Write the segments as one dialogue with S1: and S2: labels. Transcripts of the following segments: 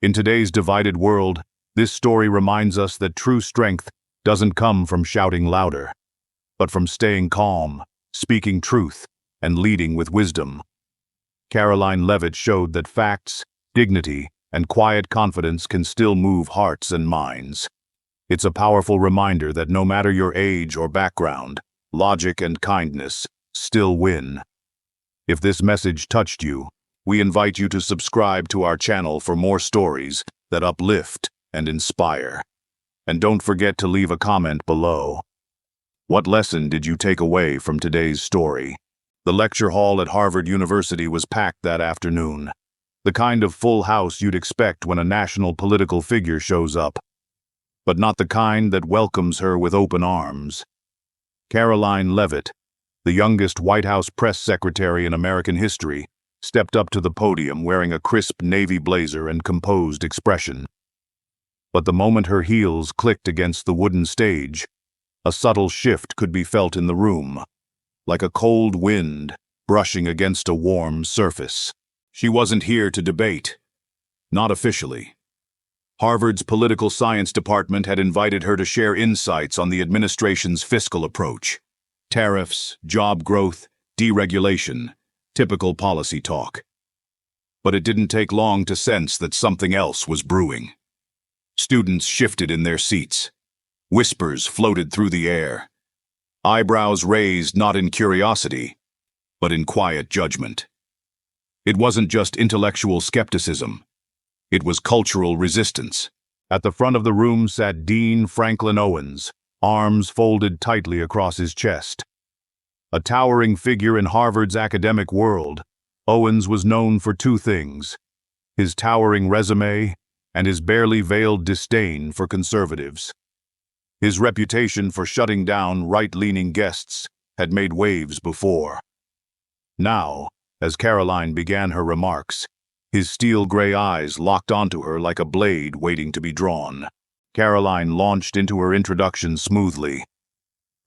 S1: In today's divided world, this story reminds us that true strength doesn't come from shouting louder, but from staying calm, speaking truth, and leading with wisdom. Karoline Leavitt showed that facts, dignity, and quiet confidence can still move hearts and minds. It's a powerful reminder that no matter your age or background, logic and kindness still win. If this message touched you, we invite you to subscribe to our channel for more stories that uplift and inspire. And don't forget to leave a comment below. What lesson did you take away from today's story? The lecture hall at Harvard University was packed that afternoon. The kind of full house you'd expect when a national political figure shows up, but not the kind that welcomes her with open arms. Karoline Leavitt, the youngest White House press secretary in American history, stepped up to the podium wearing a crisp navy blazer and composed expression. But the moment her heels clicked against the wooden stage, a subtle shift could be felt in the room, like a cold wind brushing against a warm surface. She wasn't here to debate. Not officially. Harvard's political science department had invited her to share insights on the administration's fiscal approach. Tariffs, job growth, deregulation, typical policy talk. But it didn't take long to sense that something else was brewing. Students shifted in their seats. Whispers floated through the air. Eyebrows raised not in curiosity, but in quiet judgment. It wasn't just intellectual skepticism. It was cultural resistance. At the front of the room sat Dean Franklin Owens, arms folded tightly across his chest. A towering figure in Harvard's academic world, Owens was known for two things: his towering resume and his barely veiled disdain for conservatives. His reputation for shutting down right-leaning guests had made waves before. Now, as Karoline began her remarks, his steel-gray eyes locked onto her like a blade waiting to be drawn. Karoline launched into her introduction smoothly.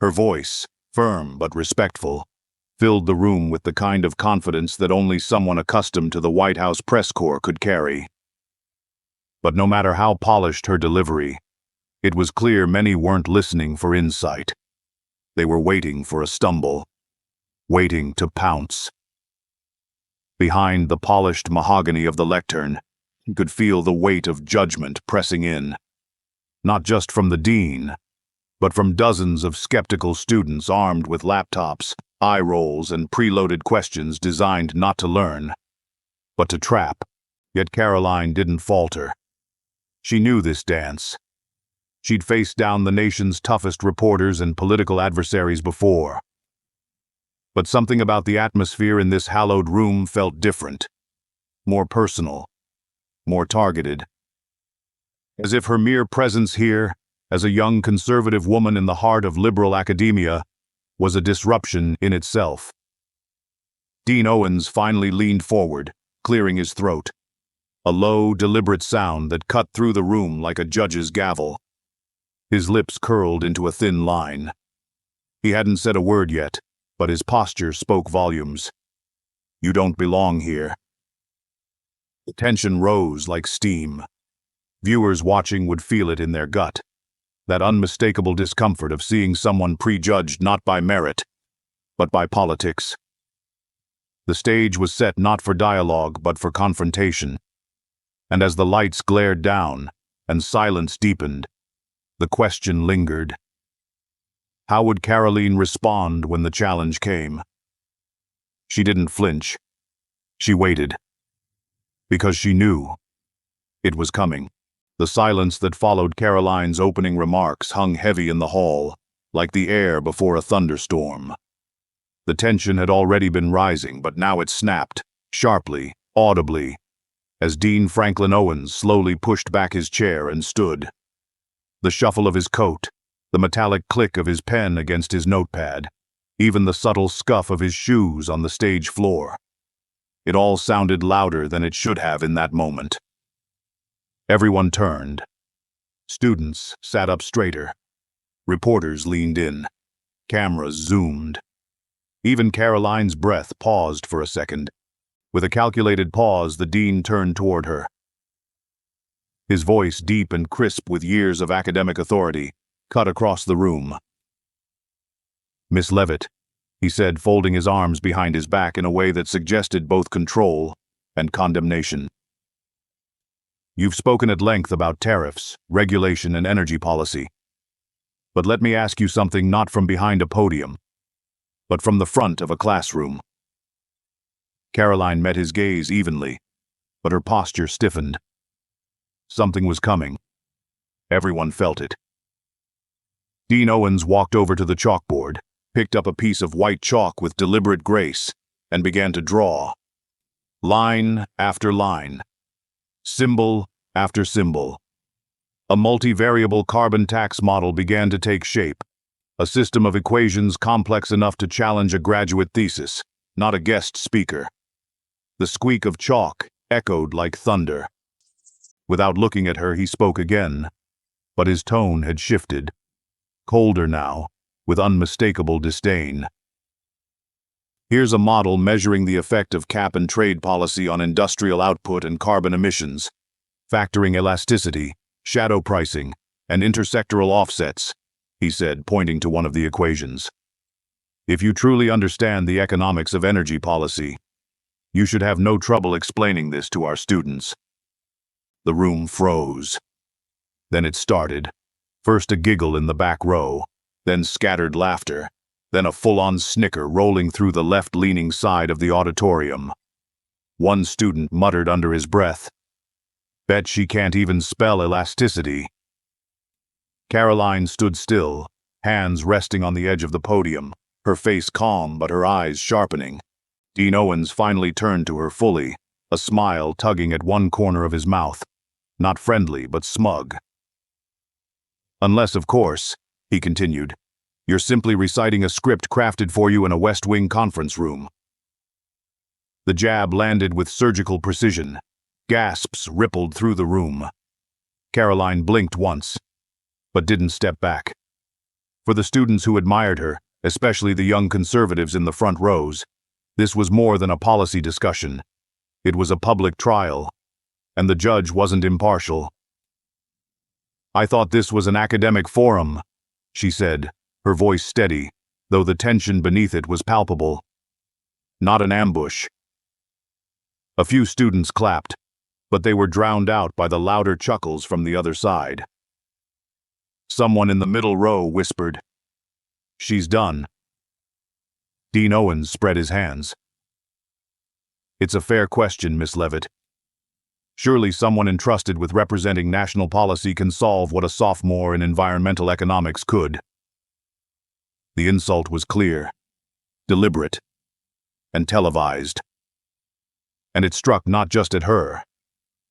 S1: Her voice, firm but respectful, filled the room with the kind of confidence that only someone accustomed to the White House press corps could carry. But no matter how polished her delivery, it was clear many weren't listening for insight. They were waiting for a stumble, waiting to pounce. Behind the polished mahogany of the lectern, you could feel the weight of judgment pressing in, not just from the dean, but from dozens of skeptical students armed with laptops, eye rolls, and preloaded questions designed not to learn, but to trap. Yet Karoline didn't falter. She knew this dance. She'd faced down the nation's toughest reporters and political adversaries before. But something about the atmosphere in this hallowed room felt different, more personal, more targeted. As if her mere presence here, as a young conservative woman in the heart of liberal academia, was a disruption in itself. Dean Owens finally leaned forward, clearing his throat, a low, deliberate sound that cut through the room like a judge's gavel. His lips curled into a thin line. He hadn't said a word yet, but his posture spoke volumes. "You don't belong here." The tension rose like steam. Viewers watching would feel it in their gut, that unmistakable discomfort of seeing someone prejudged not by merit, but by politics. The stage was set not for dialogue, but for confrontation. And as the lights glared down and silence deepened, the question lingered. How would Karoline respond when the challenge came? She didn't flinch. She waited. Because she knew it was coming. The silence that followed Karoline's opening remarks hung heavy in the hall, like the air before a thunderstorm. The tension had already been rising, but now it snapped, sharply, audibly, as Dean Franklin Owens slowly pushed back his chair and stood. The shuffle of his coat, the metallic click of his pen against his notepad, even the subtle scuff of his shoes on the stage floor. It all sounded louder than it should have in that moment. Everyone turned. Students sat up straighter. Reporters leaned in. Cameras zoomed. Even Karoline's breath paused for a second. With a calculated pause, the dean turned toward her. His voice, deep and crisp with years of academic authority, cut across the room. "Miss Leavitt," he said, folding his arms behind his back in a way that suggested both control and condemnation. "You've spoken at length about tariffs, regulation, and energy policy. But let me ask you something not from behind a podium, but from the front of a classroom." Karoline met his gaze evenly, but her posture stiffened. Something was coming. Everyone felt it. Dean Owens walked over to the chalkboard, picked up a piece of white chalk with deliberate grace, and began to draw. Line after line. Symbol after symbol. A multivariable carbon tax model began to take shape, a system of equations complex enough to challenge a graduate thesis, not a guest speaker. The squeak of chalk echoed like thunder. Without looking at her, he spoke again, but his tone had shifted, colder now, with unmistakable disdain. "Here's a model measuring the effect of cap and trade policy on industrial output and carbon emissions, factoring elasticity, shadow pricing, and intersectoral offsets," he said, pointing to one of the equations. "If you truly understand the economics of energy policy, you should have no trouble explaining this to our students." The room froze. Then it started. First a giggle in the back row, then scattered laughter, then a full-on snicker rolling through the left-leaning side of the auditorium. One student muttered under his breath, "Bet she can't even spell elasticity." Karoline stood still, hands resting on the edge of the podium, her face calm but her eyes sharpening. Dean Owens finally turned to her fully, a smile tugging at one corner of his mouth, not friendly but smug. "Unless, of course," he continued, "you're simply reciting a script crafted for you in a West Wing conference room." The jab landed with surgical precision. Gasps rippled through the room. Karoline blinked once, but didn't step back. For the students who admired her, especially the young conservatives in the front rows, this was more than a policy discussion. It was a public trial, and the judge wasn't impartial. "I thought this was an academic forum," she said, her voice steady, though the tension beneath it was palpable. "Not an ambush." A few students clapped, but they were drowned out by the louder chuckles from the other side. Someone in the middle row whispered, "She's done." Dean Owens spread his hands. "It's a fair question, Miss Leavitt. Surely someone entrusted with representing national policy can solve what a sophomore in environmental economics could." The insult was clear, deliberate, and televised. And it struck not just at her,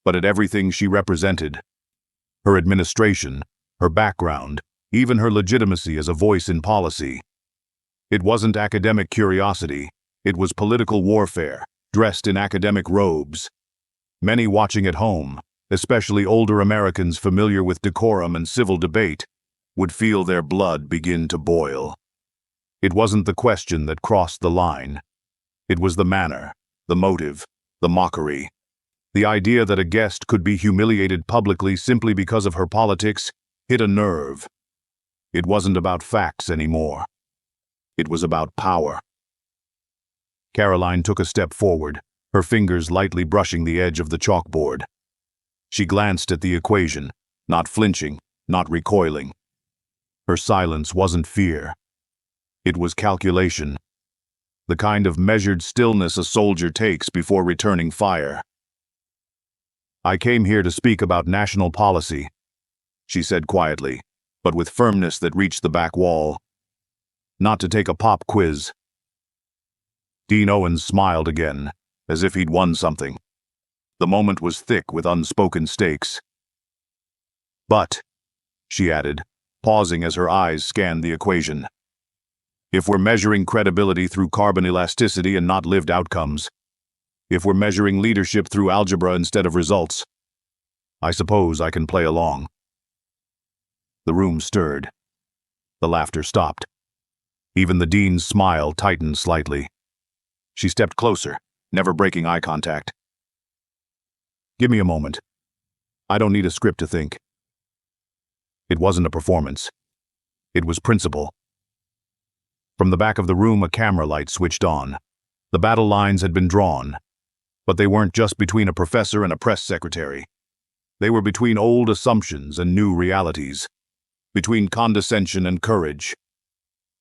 S1: but at everything she represented. Her administration, her background, even her legitimacy as a voice in policy. It wasn't academic curiosity, it was political warfare, dressed in academic robes. Many watching at home, especially older Americans familiar with decorum and civil debate, would feel their blood begin to boil. It wasn't the question that crossed the line. It was the manner, the motive, the mockery. The idea that a guest could be humiliated publicly simply because of her politics hit a nerve. It wasn't about facts anymore. It was about power. Karoline took a step forward, her fingers lightly brushing the edge of the chalkboard. She glanced at the equation, not flinching, not recoiling. Her silence wasn't fear. It was calculation. The kind of measured stillness a soldier takes before returning fire. "I came here to speak about national policy," she said quietly, but with firmness that reached the back wall. "Not to take a pop quiz." Dean Owens smiled again, as if he'd won something. The moment was thick with unspoken stakes. "But," she added, pausing as her eyes scanned the equation, "if we're measuring credibility through carbon elasticity and not lived outcomes, if we're measuring leadership through algebra instead of results, I suppose I can play along." The room stirred. The laughter stopped. Even the dean's smile tightened slightly. She stepped closer, never breaking eye contact. "Give me a moment." I don't need a script to think. It wasn't a performance. It was principle. From the back of the room, a camera light switched on. The battle lines had been drawn, but they weren't just between a professor and a press secretary. They were between old assumptions and new realities, between condescension and courage.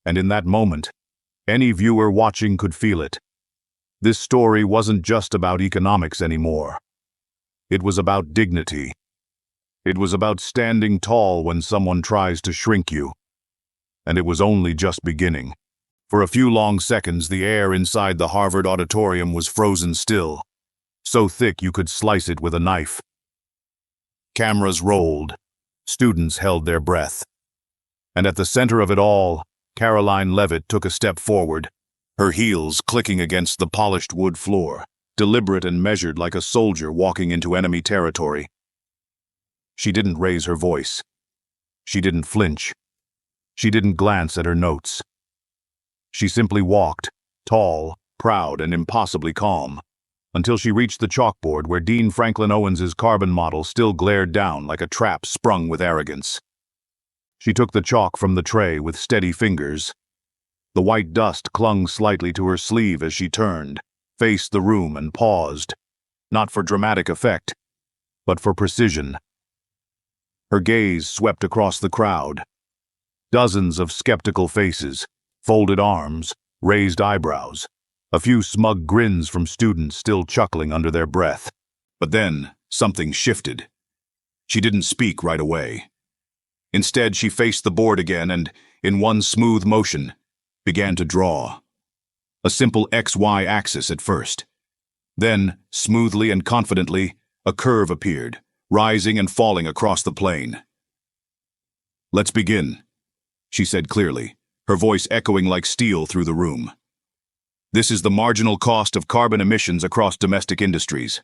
S1: And in that moment, any viewer watching could feel it. This story wasn't just about economics anymore. It was about dignity. It was about standing tall when someone tries to shrink you. And it was only just beginning. For a few long seconds, the air inside the Harvard auditorium was frozen still, so thick you could slice it with a knife. Cameras rolled. Students held their breath. And at the center of it all, Karoline Leavitt took a step forward, her heels clicking against the polished wood floor, deliberate and measured like a soldier walking into enemy territory. She didn't raise her voice. She didn't flinch. She didn't glance at her notes. She simply walked, tall, proud, and impossibly calm, until she reached the chalkboard where Dean Franklin Owens's carbon model still glared down like a trap sprung with arrogance. She took the chalk from the tray with steady fingers. The white dust clung slightly to her sleeve as she turned, faced the room, and paused, not for dramatic effect, but for precision. Her gaze swept across the crowd. Dozens of skeptical faces, folded arms, raised eyebrows, a few smug grins from students still chuckling under their breath. But then, something shifted. She didn't speak right away. Instead, she faced the board again and, in one smooth motion, began to draw. A simple XY axis at first. Then, smoothly and confidently, a curve appeared, rising and falling across the plane. "Let's begin," she said clearly, her voice echoing like steel through the room. "This is the marginal cost of carbon emissions across domestic industries."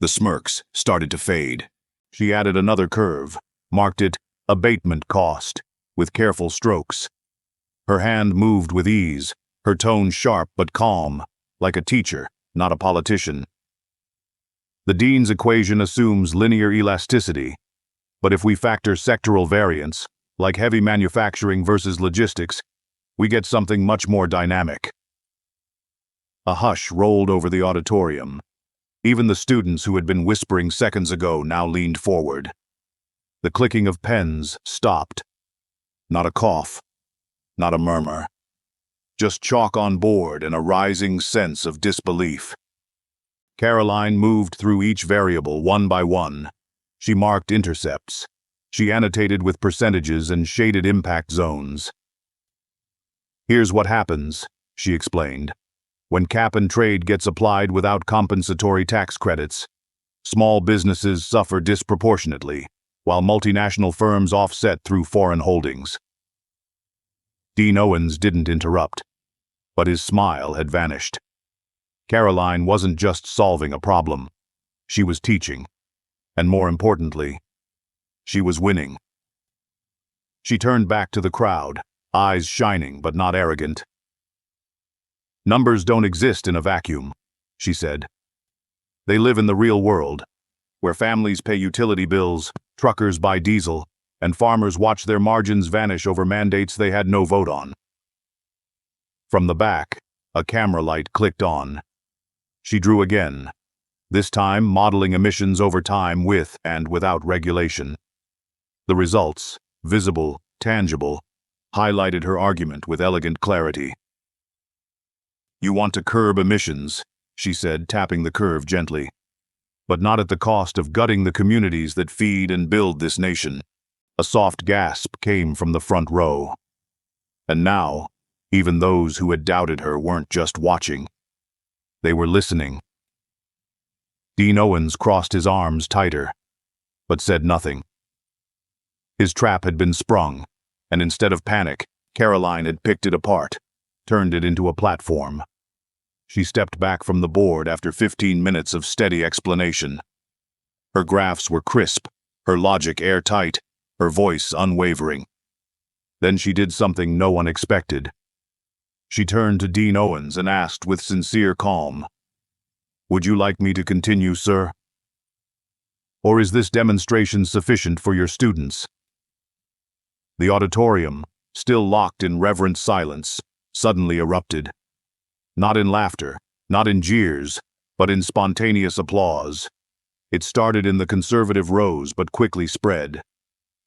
S1: The smirks started to fade. She added another curve, marked it abatement cost, with careful strokes. Her hand moved with ease, her tone sharp but calm, like a teacher, not a politician. The Dean's equation assumes linear elasticity, but if we factor sectoral variance, like heavy manufacturing versus logistics, we get something much more dynamic. A hush rolled over the auditorium. Even the students who had been whispering seconds ago now leaned forward. The clicking of pens stopped. Not a cough, not a murmur. Just chalk on board and a rising sense of disbelief. Karoline moved through each variable one by one. She marked intercepts. She annotated with percentages and shaded impact zones. "Here's what happens," she explained. "When cap and trade gets applied without compensatory tax credits, small businesses suffer disproportionately, while multinational firms offset through foreign holdings." Dean Owens didn't interrupt, but his smile had vanished. Karoline wasn't just solving a problem. She was teaching. And more importantly, she was winning. She turned back to the crowd, eyes shining but not arrogant. "Numbers don't exist in a vacuum," she said. "They live in the real world, where families pay utility bills, truckers buy diesel, and farmers watch their margins vanish over mandates they had no vote on." From the back, a camera light clicked on. She drew again, this time modeling emissions over time with and without regulation. The results, visible, tangible, highlighted her argument with elegant clarity. "You want to curb emissions," she said, tapping the curve gently, "but not at the cost of gutting the communities that feed and build this nation." A soft gasp came from the front row. And now, even those who had doubted her weren't just watching. They were listening. Dean Owens crossed his arms tighter, but said nothing. His trap had been sprung, and instead of panic, Karoline had picked it apart, turned it into a platform. She stepped back from the board after 15 minutes of steady explanation. Her graphs were crisp, her logic airtight, her voice unwavering. Then she did something no one expected. She turned to Dean Owens and asked with sincere calm, "Would you like me to continue, sir?" Or is this demonstration sufficient for your students? The auditorium, still locked in reverent silence, suddenly erupted. Not in laughter, not in jeers, but in spontaneous applause. It started in the conservative rows but quickly spread.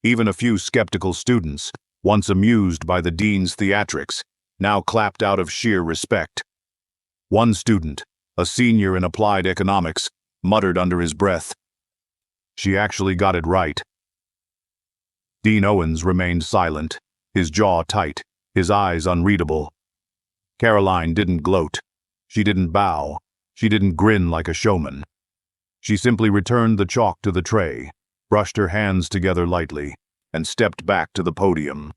S1: Even a few skeptical students, once amused by the dean's theatrics, now clapped out of sheer respect. One student, a senior in applied economics, muttered under his breath, "She actually got it right." Dean Owens remained silent, his jaw tight, his eyes unreadable. Karoline didn't gloat. She didn't bow. She didn't grin like a showman. She simply returned the chalk to the tray, brushed her hands together lightly, and stepped back to the podium.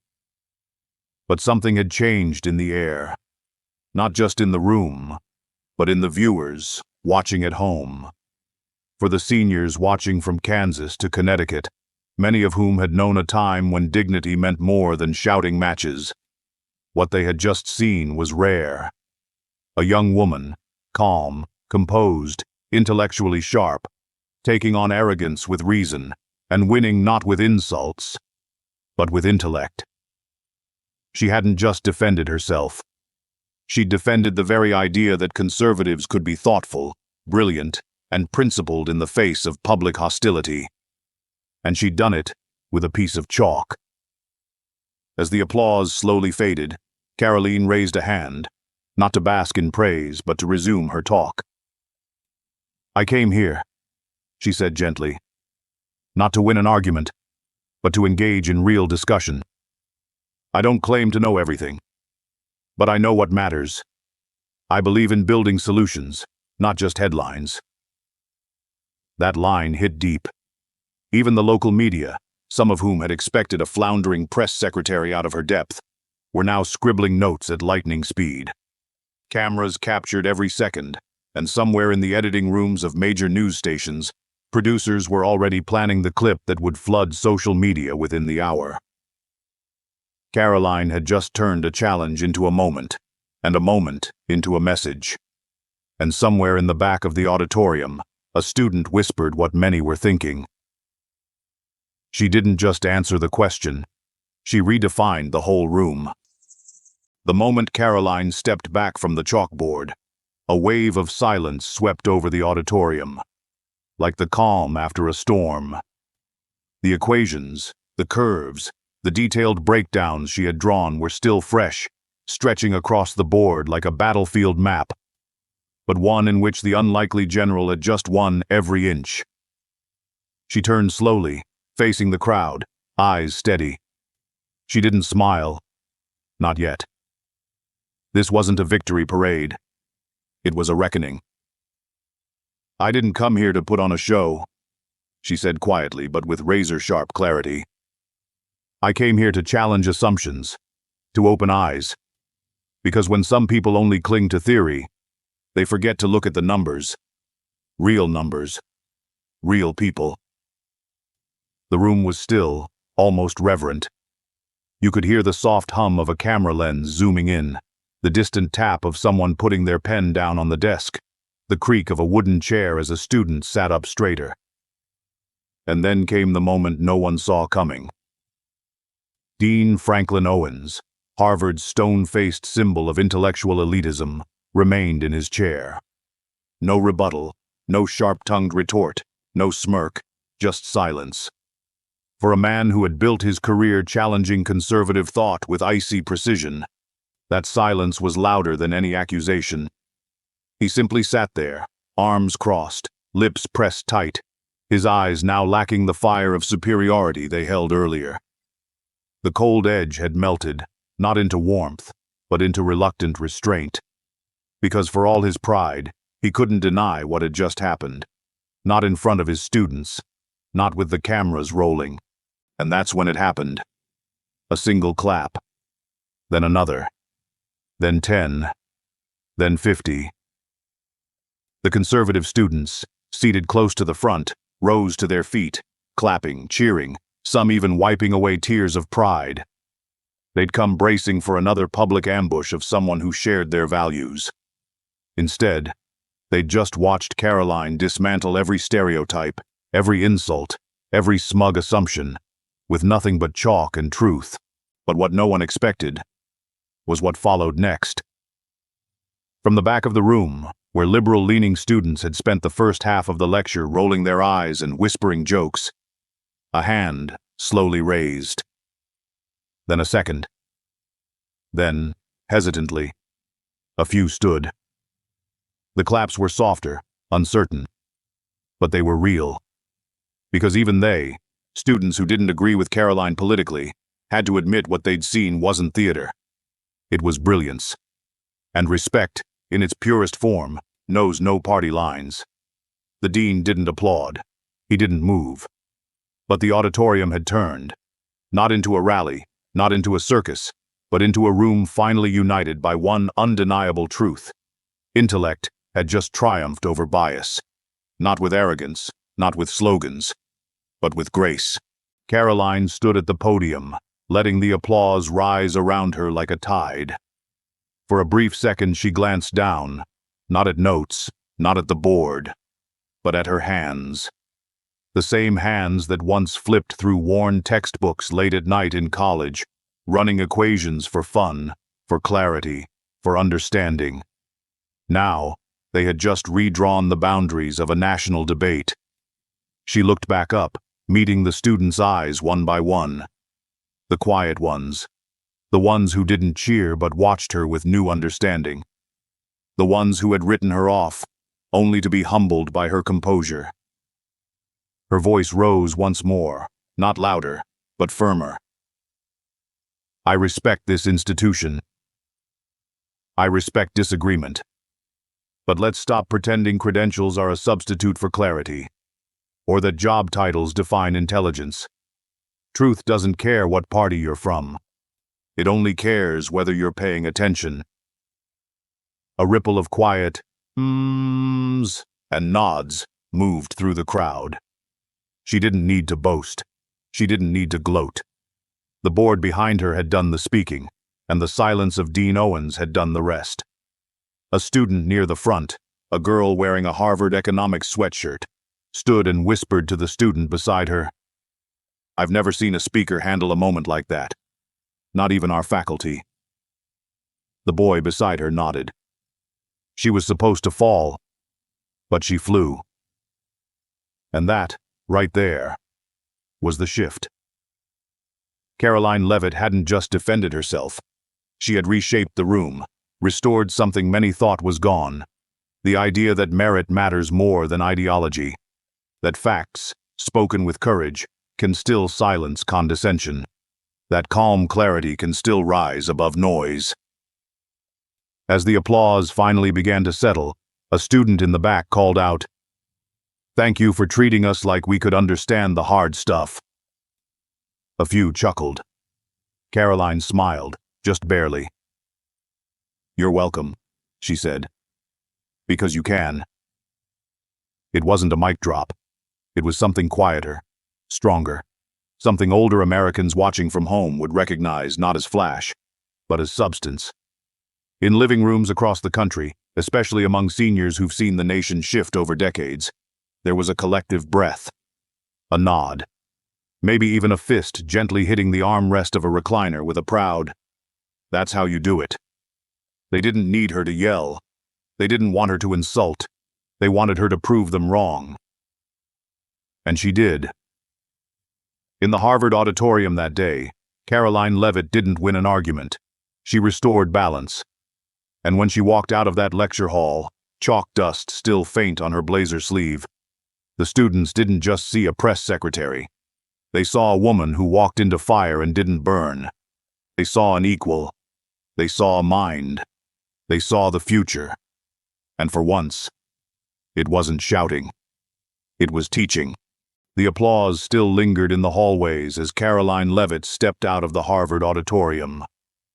S1: But something had changed in the air. Not just in the room, but in the viewers watching at home. For the seniors watching from Kansas to Connecticut, many of whom had known a time when dignity meant more than shouting matches, what they had just seen was rare. A young woman, calm, composed, intellectually sharp, taking on arrogance with reason, and winning not with insults, but with intellect. She hadn't just defended herself. She defended the very idea that conservatives could be thoughtful, brilliant, and principled in the face of public hostility. And she'd done it with a piece of chalk. As the applause slowly faded, Karoline raised a hand, not to bask in praise, but to resume her talk. "I came here," she said gently, "not to win an argument, but to engage in real discussion. I don't claim to know everything, but I know what matters. I believe in building solutions, not just headlines." That line hit deep. Even the local media, some of whom had expected a floundering press secretary out of her depth, were now scribbling notes at lightning speed. Cameras captured every second, and somewhere in the editing rooms of major news stations, producers were already planning the clip that would flood social media within the hour. Karoline had just turned a challenge into a moment, and a moment into a message. And somewhere in the back of the auditorium, a student whispered what many were thinking. She didn't just answer the question, she redefined the whole room. The moment Karoline stepped back from the chalkboard, a wave of silence swept over the auditorium, like the calm after a storm. The equations, the curves, the detailed breakdowns she had drawn were still fresh, stretching across the board like a battlefield map, but one in which the unlikely general had just won every inch. She turned slowly, facing the crowd, eyes steady. She didn't smile. Not yet. This wasn't a victory parade. It was a reckoning. "I didn't come here to put on a show," she said quietly but with razor-sharp clarity. "I came here to challenge assumptions, to open eyes. Because when some people only cling to theory, they forget to look at the numbers. Real numbers. Real people." The room was still, almost reverent. You could hear the soft hum of a camera lens zooming in, the distant tap of someone putting their pen down on the desk, the creak of a wooden chair as a student sat up straighter. And then came the moment no one saw coming. Dean Franklin Owens, Harvard's stone-faced symbol of intellectual elitism, remained in his chair. No rebuttal, no sharp-tongued retort, no smirk, just silence. For a man who had built his career challenging conservative thought with icy precision, that silence was louder than any accusation. He simply sat there, arms crossed, lips pressed tight, his eyes now lacking the fire of superiority they held earlier. The cold edge had melted, not into warmth, but into reluctant restraint. Because for all his pride, he couldn't deny what had just happened. Not in front of his students, not with the cameras rolling. And that's when it happened. A single clap. Then another. Then 10. Then 50. The conservative students, seated close to the front, rose to their feet, clapping, cheering, some even wiping away tears of pride. They'd come bracing for another public ambush of someone who shared their values. Instead, they'd just watched Karoline dismantle every stereotype, every insult, every smug assumption, with nothing but chalk and truth. But what no one expected was what followed next. From the back of the room, where liberal-leaning students had spent the first half of the lecture rolling their eyes and whispering jokes, a hand slowly raised. Then a second. Then, hesitantly, a few stood. The claps were softer, uncertain, but they were real. Because even they, students who didn't agree with Karoline politically, had to admit what they'd seen wasn't theater. It was brilliance. And respect, in its purest form, knows no party lines. The dean didn't applaud. He didn't move. But the auditorium had turned, not into a rally, not into a circus, but into a room finally united by one undeniable truth. Intellect had just triumphed over bias. Not with arrogance, not with slogans, but with grace. Karoline stood at the podium, letting the applause rise around her like a tide. For a brief second she glanced down, not at notes, not at the board, but at her hands. The same hands that once flipped through worn textbooks late at night in college, running equations for fun, for clarity, for understanding. Now, they had just redrawn the boundaries of a national debate. She looked back up, meeting the students' eyes one by one. The quiet ones. The ones who didn't cheer but watched her with new understanding. The ones who had written her off, only to be humbled by her composure. Her voice rose once more, not louder, but firmer. I respect this institution. I respect disagreement. But let's stop pretending credentials are a substitute for clarity, or that job titles define intelligence. Truth doesn't care what party you're from. It only cares whether you're paying attention. A ripple of quiet "mms" and nods moved through the crowd. She didn't need to boast. She didn't need to gloat. The board behind her had done the speaking, and the silence of Dean Owens had done the rest. A student near the front, a girl wearing a Harvard economics sweatshirt, stood and whispered to the student beside her, "I've never seen a speaker handle a moment like that. Not even our faculty." The boy beside her nodded. She was supposed to fall, but she flew. And that, right there, was the shift. Karoline Leavitt hadn't just defended herself. She had reshaped the room, restored something many thought was gone. The idea that merit matters more than ideology. That facts, spoken with courage, can still silence condescension. That calm clarity can still rise above noise. As the applause finally began to settle, a student in the back called out, "Thank you for treating us like we could understand the hard stuff." A few chuckled. Karoline smiled, just barely. "You're welcome," she said. "Because you can." It wasn't a mic drop. It was something quieter, stronger, something older Americans watching from home would recognize not as flash, but as substance. In living rooms across the country, especially among seniors who've seen the nation shift over decades, there was a collective breath, a nod, maybe even a fist gently hitting the armrest of a recliner with a proud, "That's how you do it." They didn't need her to yell. They didn't want her to insult. They wanted her to prove them wrong. And she did. In the Harvard auditorium that day, Karoline Leavitt didn't win an argument. She restored balance. And when she walked out of that lecture hall, chalk dust still faint on her blazer sleeve, the students didn't just see a press secretary. They saw a woman who walked into fire and didn't burn. They saw an equal. They saw a mind. They saw the future. And for once, it wasn't shouting. It was teaching. The applause still lingered in the hallways as Karoline Leavitt stepped out of the Harvard auditorium,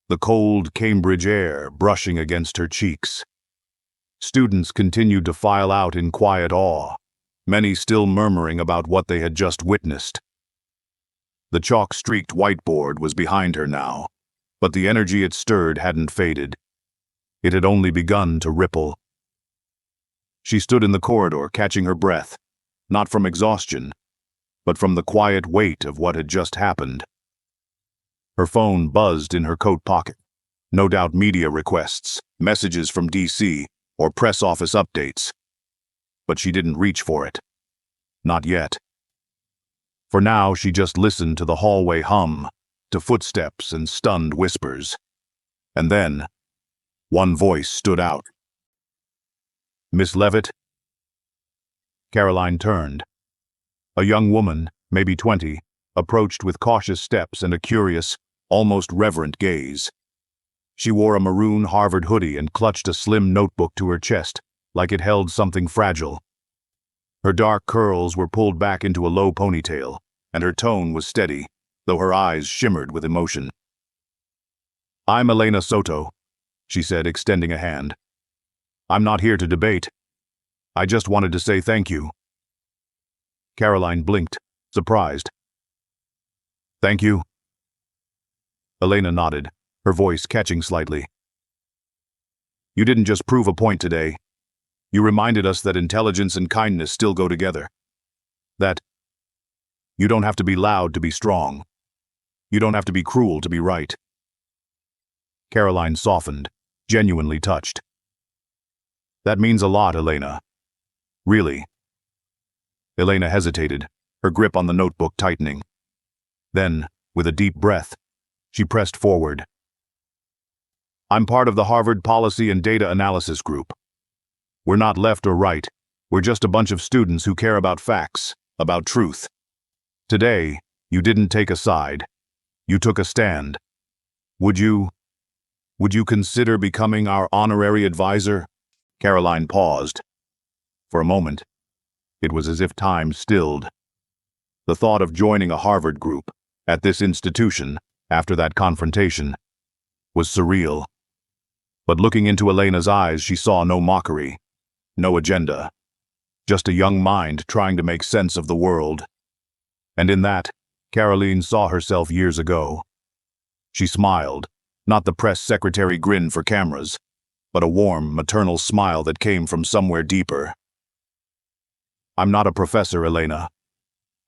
S1: the cold Cambridge air brushing against her cheeks. Students continued to file out in quiet awe, many still murmuring about what they had just witnessed. The chalk-streaked whiteboard was behind her now, but the energy it stirred hadn't faded. It had only begun to ripple. She stood in the corridor, catching her breath, not from exhaustion, but from the quiet weight of what had just happened. Her phone buzzed in her coat pocket. No doubt media requests, messages from DC, or press office updates. But she didn't reach for it. Not yet. For now, she just listened to the hallway hum, to footsteps and stunned whispers. And then, one voice stood out. "Miss Leavitt?" Karoline turned. A young woman, maybe 20, approached with cautious steps and a curious, almost reverent gaze. She wore a maroon Harvard hoodie and clutched a slim notebook to her chest, like it held something fragile. Her dark curls were pulled back into a low ponytail, and her tone was steady, though her eyes shimmered with emotion. "I'm Elena Soto," she said, extending a hand. "I'm not here to debate. I just wanted to say thank you." Karoline blinked, surprised. "Thank you?" Elena nodded, her voice catching slightly. "You didn't just prove a point today. You reminded us that intelligence and kindness still go together. That you don't have to be loud to be strong. You don't have to be cruel to be right." Karoline softened, genuinely touched. "That means a lot, Elena. Really." Elena hesitated, her grip on the notebook tightening. Then, with a deep breath, she pressed forward. "I'm part of the Harvard Policy and Data Analysis Group. We're not left or right. We're just a bunch of students who care about facts, about truth. Today, you didn't take a side. You took a stand. Would you consider becoming our honorary advisor?" Karoline paused. For a moment, it was as if time stilled. The thought of joining a Harvard group, at this institution, after that confrontation, was surreal. But looking into Elena's eyes, she saw no mockery, no agenda, just a young mind trying to make sense of the world. And in that, Karoline saw herself years ago. She smiled, not the press secretary grin for cameras, but a warm, maternal smile that came from somewhere deeper. "I'm not a professor, Elena.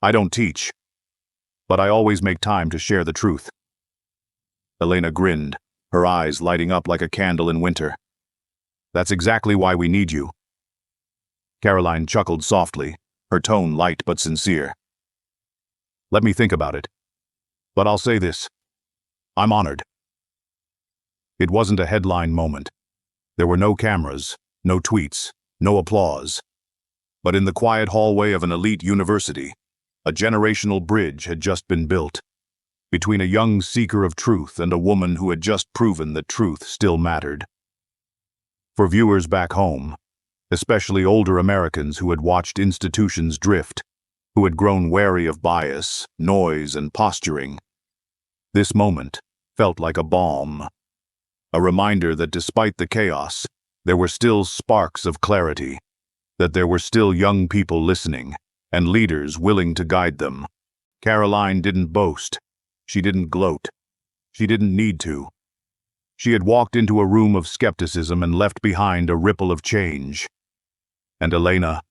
S1: I don't teach. But I always make time to share the truth." Elena grinned, her eyes lighting up like a candle in winter. "That's exactly why we need you." Karoline chuckled softly, her tone light but sincere. "Let me think about it. But I'll say this. I'm honored." It wasn't a headline moment. There were no cameras, no tweets, no applause. But in the quiet hallway of an elite university, a generational bridge had just been built, between a young seeker of truth and a woman who had just proven that truth still mattered. For viewers back home, especially older Americans who had watched institutions drift, who had grown wary of bias, noise, and posturing, this moment felt like a balm, a reminder that despite the chaos, there were still sparks of clarity, that there were still young people listening, and leaders willing to guide them. Karoline didn't boast. She didn't gloat. She didn't need to. She had walked into a room of skepticism and left behind a ripple of change. And Elena,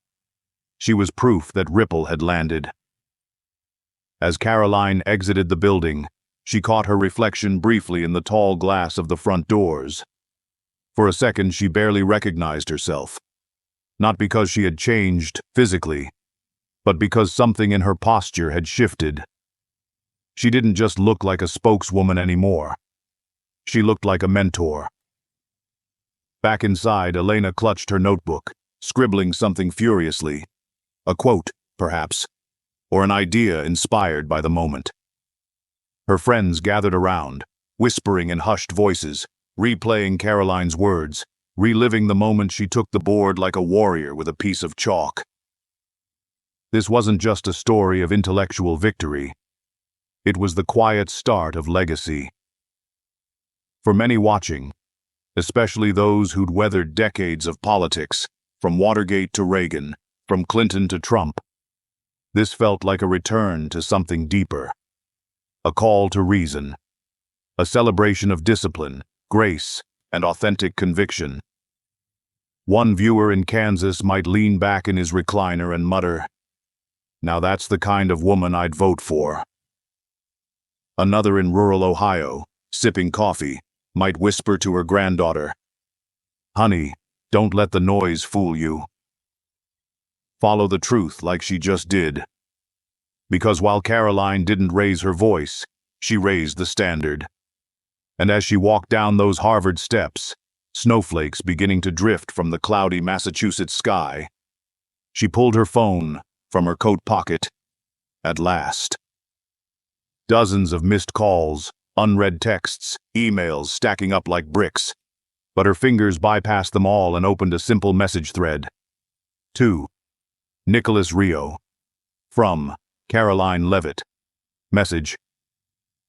S1: she was proof that ripple had landed. As Karoline exited the building, she caught her reflection briefly in the tall glass of the front doors. For a second, she barely recognized herself. Not because she had changed physically, but because something in her posture had shifted. She didn't just look like a spokeswoman anymore. She looked like a mentor. Back inside, Elena clutched her notebook, scribbling something furiously. A quote, perhaps, or an idea inspired by the moment. Her friends gathered around, whispering in hushed voices, replaying Karoline's words, reliving the moment she took the board like a warrior with a piece of chalk. This wasn't just a story of intellectual victory. It was the quiet start of legacy. For many watching, especially those who'd weathered decades of politics, from Watergate to Reagan, from Clinton to Trump, this felt like a return to something deeper. A call to reason. A celebration of discipline, grace, and authentic conviction. One viewer in Kansas might lean back in his recliner and mutter, Now that's the kind of woman I'd vote for. Another in rural Ohio, sipping coffee, might whisper to her granddaughter, "Honey, don't let the noise fool you. Follow the truth like she just did." Because while Karoline didn't raise her voice, she raised the standard. And as she walked down those Harvard steps, snowflakes beginning to drift from the cloudy Massachusetts sky, she pulled her phone from her coat pocket. At last. Dozens of missed calls, unread texts, emails stacking up like bricks. But her fingers bypassed them all and opened a simple message thread. To Nicholas Rio. From Karoline Leavitt. Message.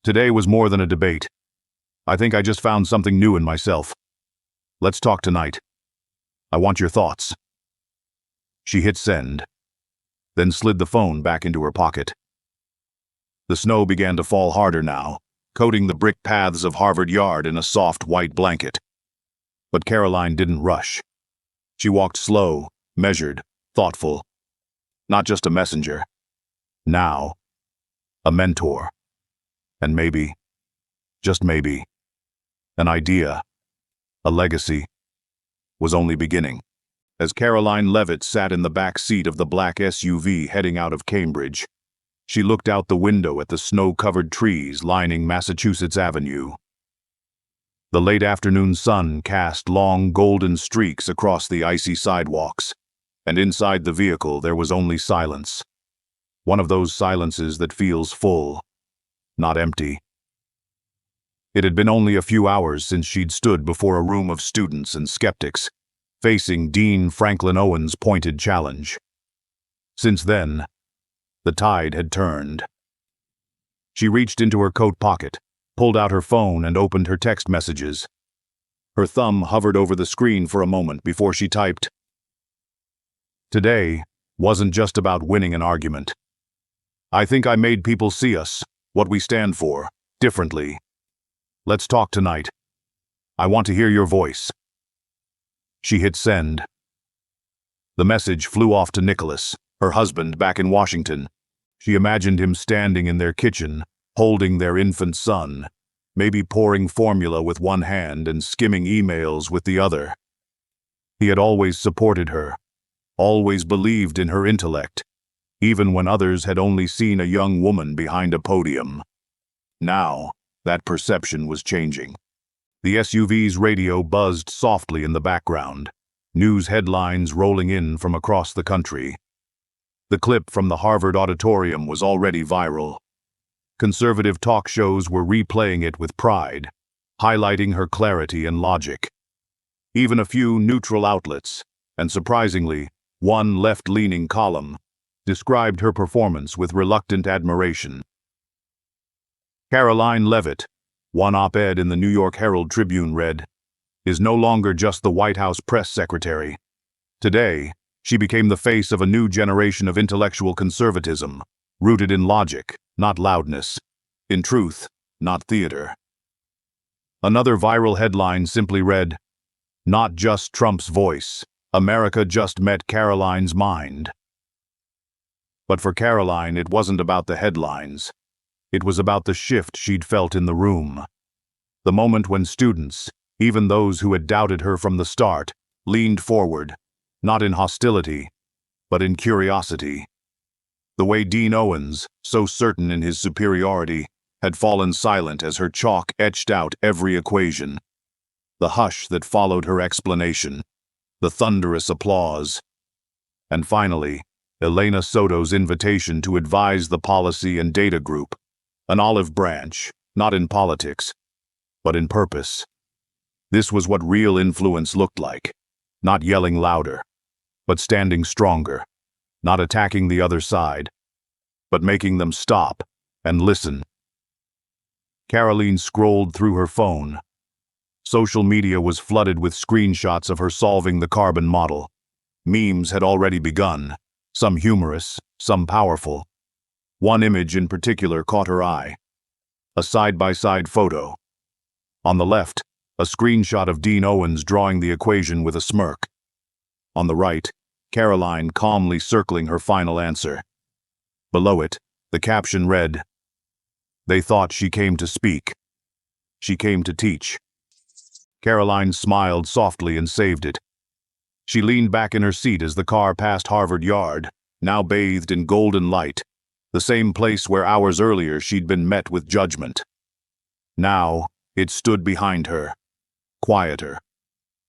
S1: Today was more than a debate. I think I just found something new in myself. Let's talk tonight. I want your thoughts. She hit send, then slid the phone back into her pocket. The snow began to fall harder now, coating the brick paths of Harvard Yard in a soft white blanket. But Karoline didn't rush. She walked slow, measured, thoughtful. Not just a messenger. Now, a mentor. And maybe, just maybe, an idea, a legacy, was only beginning. As Karoline Leavitt sat in the back seat of the black SUV heading out of Cambridge, she looked out the window at the snow-covered trees lining Massachusetts Avenue. The late afternoon sun cast long golden streaks across the icy sidewalks, and inside the vehicle there was only silence. One of those silences that feels full, not empty. It had been only a few hours since she'd stood before a room of students and skeptics, facing Dean Franklin Owen's pointed challenge. Since then, the tide had turned. She reached into her coat pocket, pulled out her phone and opened her text messages. Her thumb hovered over the screen for a moment before she typed. Today wasn't just about winning an argument. I think I made people see us, what we stand for, differently. Let's talk tonight. I want to hear your voice. She hit send. The message flew off to Nicholas, her husband back in Washington. She imagined him standing in their kitchen, holding their infant son, maybe pouring formula with one hand and skimming emails with the other. He had always supported her, always believed in her intellect, even when others had only seen a young woman behind a podium. Now, that perception was changing. The SUV's radio buzzed softly in the background, news headlines rolling in from across the country. The clip from the Harvard auditorium was already viral. Conservative talk shows were replaying it with pride, highlighting her clarity and logic. Even a few neutral outlets, and surprisingly, one left-leaning column, described her performance with reluctant admiration. Karoline Leavitt, one op-ed in the New York Herald Tribune read, is no longer just the White House press secretary. Today, she became the face of a new generation of intellectual conservatism, rooted in logic, not loudness, in truth, not theater. Another viral headline simply read, "Not just Trump's voice, America just met Karoline's mind." But for Karoline, it wasn't about the headlines. It was about the shift she'd felt in the room. The moment when students, even those who had doubted her from the start, leaned forward, not in hostility, but in curiosity. The way Dean Owens, so certain in his superiority, had fallen silent as her chalk etched out every equation. The hush that followed her explanation, the thunderous applause. And finally, Elena Soto's invitation to advise the policy and data group, an olive branch, not in politics, but in purpose. This was what real influence looked like, not yelling louder, but standing stronger, not attacking the other side, but making them stop and listen. Karoline scrolled through her phone. Social media was flooded with screenshots of her solving the carbon model. Memes had already begun, some humorous, some powerful. One image in particular caught her eye. A side-by-side photo. On the left, a screenshot of Dean Owens drawing the equation with a smirk. On the right, Karoline calmly circling her final answer. Below it, the caption read, "They thought she came to speak. She came to teach." Karoline smiled softly and saved it. She leaned back in her seat as the car passed Harvard Yard, now bathed in golden light, the same place where hours earlier she'd been met with judgment. Now, it stood behind her, quieter,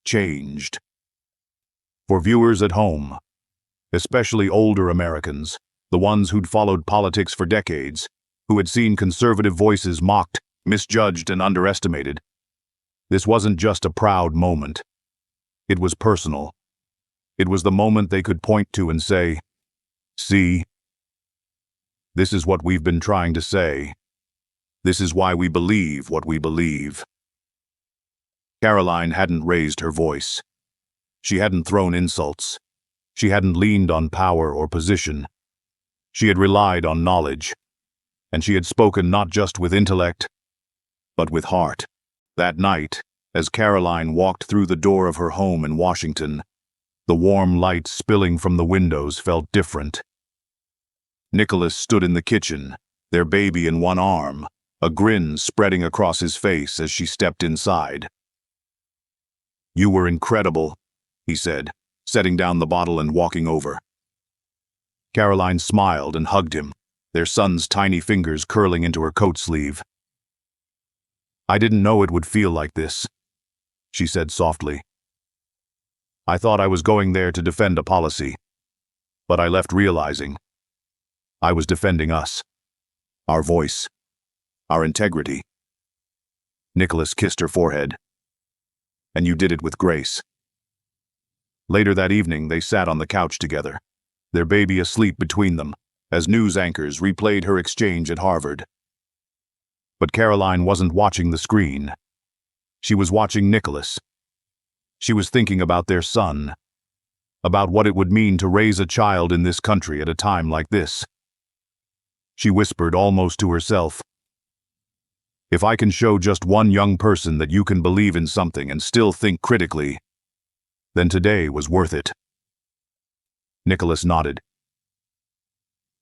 S1: changed. For viewers at home, especially older Americans, the ones who'd followed politics for decades, who had seen conservative voices mocked, misjudged, and underestimated, this wasn't just a proud moment. It was personal. It was the moment they could point to and say, "See, this is what we've been trying to say. This is why we believe what we believe." Karoline hadn't raised her voice. She hadn't thrown insults. She hadn't leaned on power or position. She had relied on knowledge. And she had spoken not just with intellect, but with heart. That night, as Karoline walked through the door of her home in Washington, the warm light spilling from the windows felt different. Nicholas stood in the kitchen, their baby in one arm, a grin spreading across his face as she stepped inside. "You were incredible," he said, setting down the bottle and walking over. Karoline smiled and hugged him, their son's tiny fingers curling into her coat sleeve. "I didn't know it would feel like this," she said softly. "I thought I was going there to defend a policy, but I left realizing I was defending us, our voice, our integrity." Nicholas kissed her forehead. "And you did it with grace." Later that evening, they sat on the couch together, their baby asleep between them, as news anchors replayed her exchange at Harvard. But Karoline wasn't watching the screen. She was watching Nicholas. She was thinking about their son, about what it would mean to raise a child in this country at a time like this. She whispered almost to herself, "If I can show just one young person that you can believe in something and still think critically, then today was worth it." Nicholas nodded.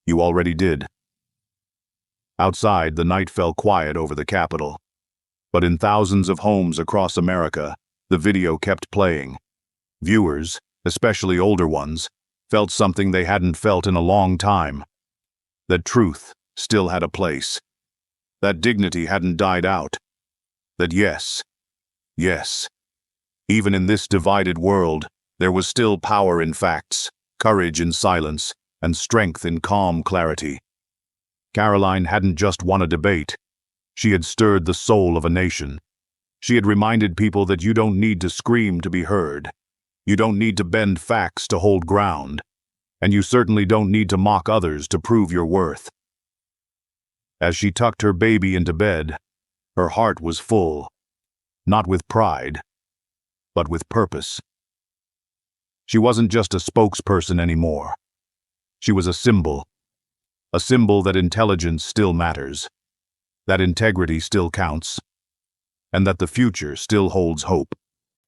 S1: "You already did." Outside, the night fell quiet over the Capitol, but in thousands of homes across America, the video kept playing. Viewers, especially older ones, felt something they hadn't felt in a long time. That truth still had a place. That dignity hadn't died out. That yes, even in this divided world, there was still power in facts, courage in silence, and strength in calm clarity. Karoline hadn't just won a debate. She had stirred the soul of a nation. She had reminded people that you don't need to scream to be heard. You don't need to bend facts to hold ground. And you certainly don't need to mock others to prove your worth. As she tucked her baby into bed, her heart was full, not with pride, but with purpose. She wasn't just a spokesperson anymore. She was a symbol that intelligence still matters, that integrity still counts, and that the future still holds hope.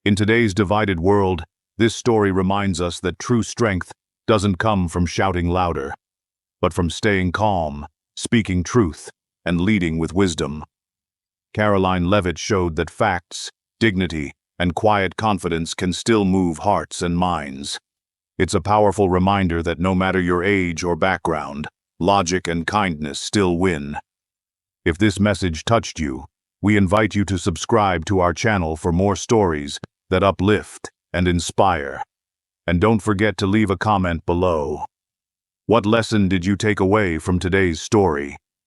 S1: In today's divided world, this story reminds us that true strength doesn't come from shouting louder, but from staying calm, speaking truth, and leading with wisdom. Karoline Leavitt showed that facts, dignity, and quiet confidence can still move hearts and minds. It's a powerful reminder that no matter your age or background, logic and kindness still win. If this message touched you, we invite you to subscribe to our channel for more stories that uplift and inspire. And don't forget to leave a comment below. What lesson did you take away from today's story?